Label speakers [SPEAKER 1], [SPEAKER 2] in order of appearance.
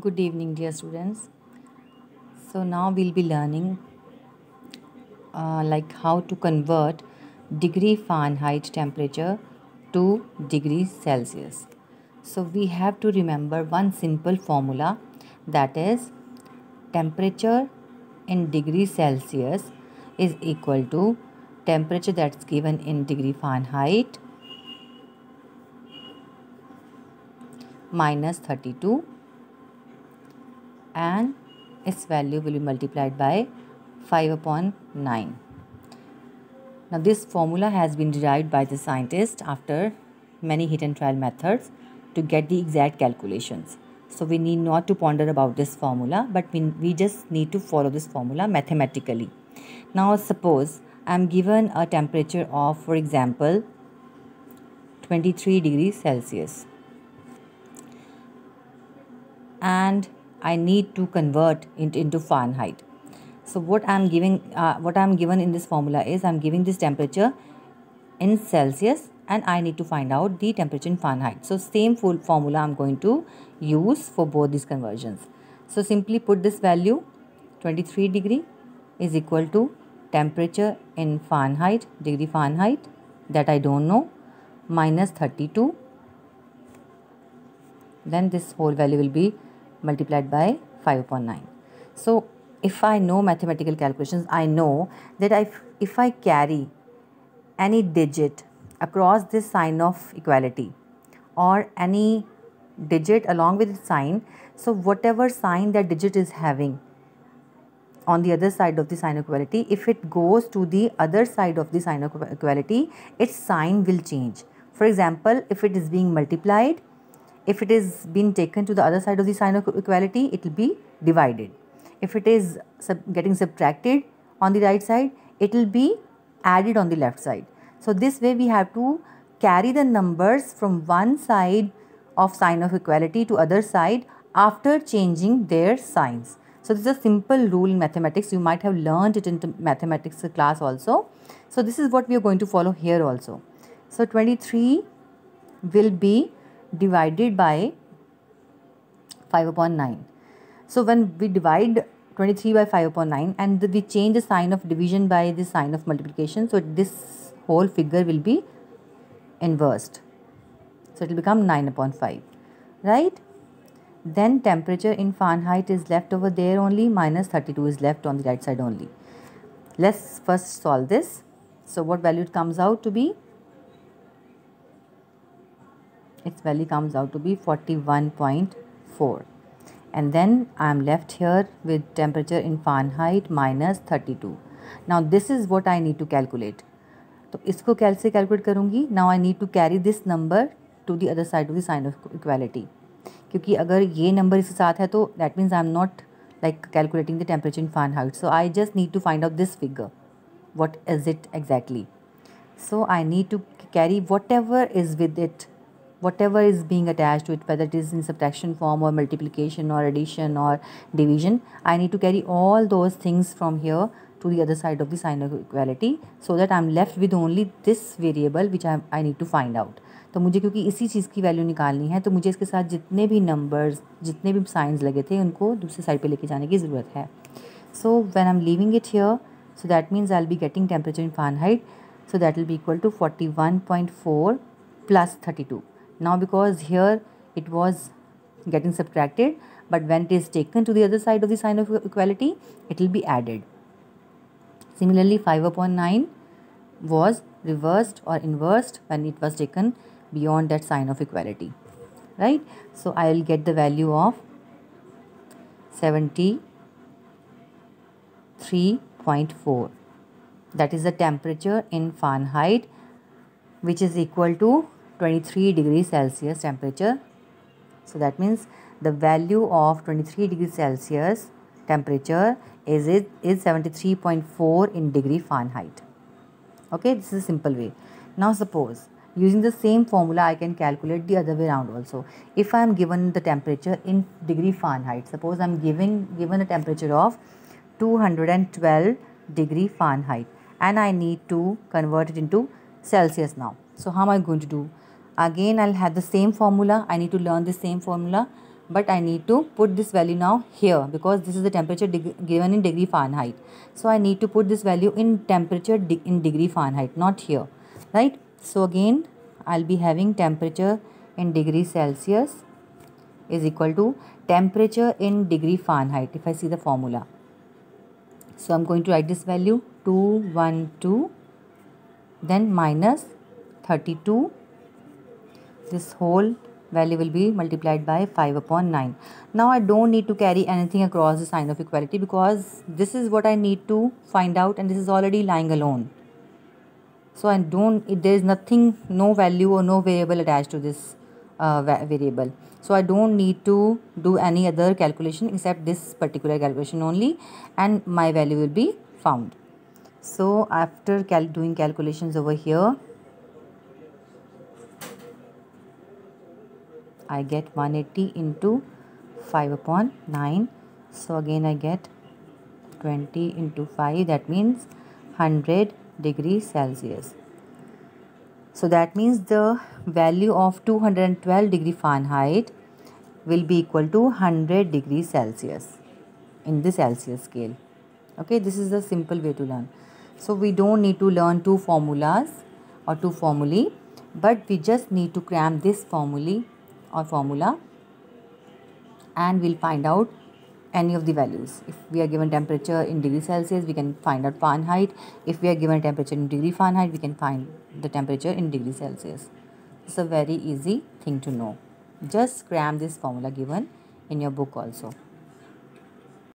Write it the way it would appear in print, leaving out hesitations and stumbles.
[SPEAKER 1] Good evening, dear students. So now we'll be learning like how to convert degree Fahrenheit temperature to degrees Celsius. So we have to remember one simple formula, that is temperature in degrees Celsius is equal to temperature that's given in degree Fahrenheit minus 32, and its value will be multiplied by 5 upon 9. Now this formula has been derived by the scientist after many hit and trial methods to get the exact calculations. So we need not to ponder about this formula, but we just need to follow this formula mathematically. Now suppose I am given a temperature of, for example, 23 degrees Celsius, and I need to convert it into Fahrenheit. So what I'm given in this formula is I'm giving this temperature in Celsius and I need to find out the temperature in Fahrenheit. So same full formula I'm going to use for both these conversions. So simply put this value 23 degree is equal to temperature in Fahrenheit, degree Fahrenheit, that I don't know, minus 32. Then this whole value will be multiplied by 5 upon 9. So if I know mathematical calculations, I know that if I carry any digit across this sign of equality or any digit along with its sign, so whatever sign that digit is having on the other side of the sign of equality, if it goes to the other side of the sign of equality, its sign will change. For example, if it is being multiplied, if it is being taken to the other side of the sign of equality, it will be divided. If it is getting subtracted on the right side, it will be added on the left side. So this way we have to carry the numbers from one side of sign of equality to other side after changing their signs. So this is a simple rule in mathematics. You might have learned it in mathematics class also. So this is what we are going to follow here also. So 23 will be divided by 5 upon 9. So when we divide 23 by 5 upon 9 and we change the sign of division by the sign of multiplication, so this whole figure will be inversed. So it will become 9 upon 5, right? Then temperature in Fahrenheit is left over there only, minus 32 is left on the right side only. Let's first solve this. So what value it comes out to be? Its value comes out to be 41.4. And then I am left here with temperature in Fahrenheit minus 32. Now this is what I need to calculate. तो इसको कैसे calculate करूँगी? Now I need to carry this number to the other side of the sign of equality. क्योंकि अगर ये number इसके साथ है तो that means I am not like calculating the temperature in Fahrenheit. So I just need to find out this figure. What is it exactly? So I need to carry whatever is with it, whatever is being attached to it, whether it is in subtraction form or multiplication or addition or division. I need to carry all those things from here to the other side of the sign of equality so that I am left with only this variable which I need to find out. तो मुझे क्योंकि इसी चीज़ की value निकालनी है तो मुझे इसके साथ जितने भी नंबर्स, जितने भी साइंस लगे थे उनको दूसरी साइड पे लेके जाने की ज़रूरत है. So when I'm leaving it here, so that means I'll be getting temperature in Fahrenheit. So that will be equal to 41.4 plus 32. Now because here it was getting subtracted, but when it is taken to the other side of the sign of equality, it will be added. Similarly, 5 upon 9 was reversed or inversed when it was taken beyond that sign of equality, right? So I will get the value of 73.4. That is the temperature in Fahrenheit, which is equal to 23 degrees Celsius temperature. So that means the value of 23 degrees Celsius temperature is 73.4 in degree Fahrenheit. Okay, this is a simple way. Now suppose using the same formula I can calculate the other way around also. If I am given the temperature in degree Fahrenheit, suppose I am given a temperature of 212 degree Fahrenheit and I need to convert it into Celsius now. So how am I going to do? Again I'll have the same formula. I need to learn the same formula. but I need to put this value now here because this is the temperature given in degree Fahrenheit. So I need to put this value in temperature in degree Fahrenheit, not here, right? So again I'll be having temperature in degree Celsius is equal to temperature in degree Fahrenheit if I see the formula. So I'm going to write this value 212, then minus 32. This whole value will be multiplied by 5 upon 9. Now I don't need to carry anything across the sign of equality because this is what I need to find out and this is already lying alone. So there is nothing, no value or no variable attached to this variable. So I don't need to do any other calculation except this particular calculation only, and my value will be found. So after doing calculations over here, I get 180 into 5 upon 9. So again I get 20 into 5, that means 100 degrees Celsius. So that means the value of 212 degree Fahrenheit will be equal to 100 degrees Celsius in the Celsius scale. Okay, this is the simple way to learn. So we don't need to learn two formulas or two formulae, but we just need to cram this formula and we'll find out any of the values. If we are given temperature in degree Celsius, we can find out Fahrenheit. If we are given temperature in degree Fahrenheit, we can find the temperature in degree Celsius. It's a very easy thing to know. Just cram this formula given in your book also.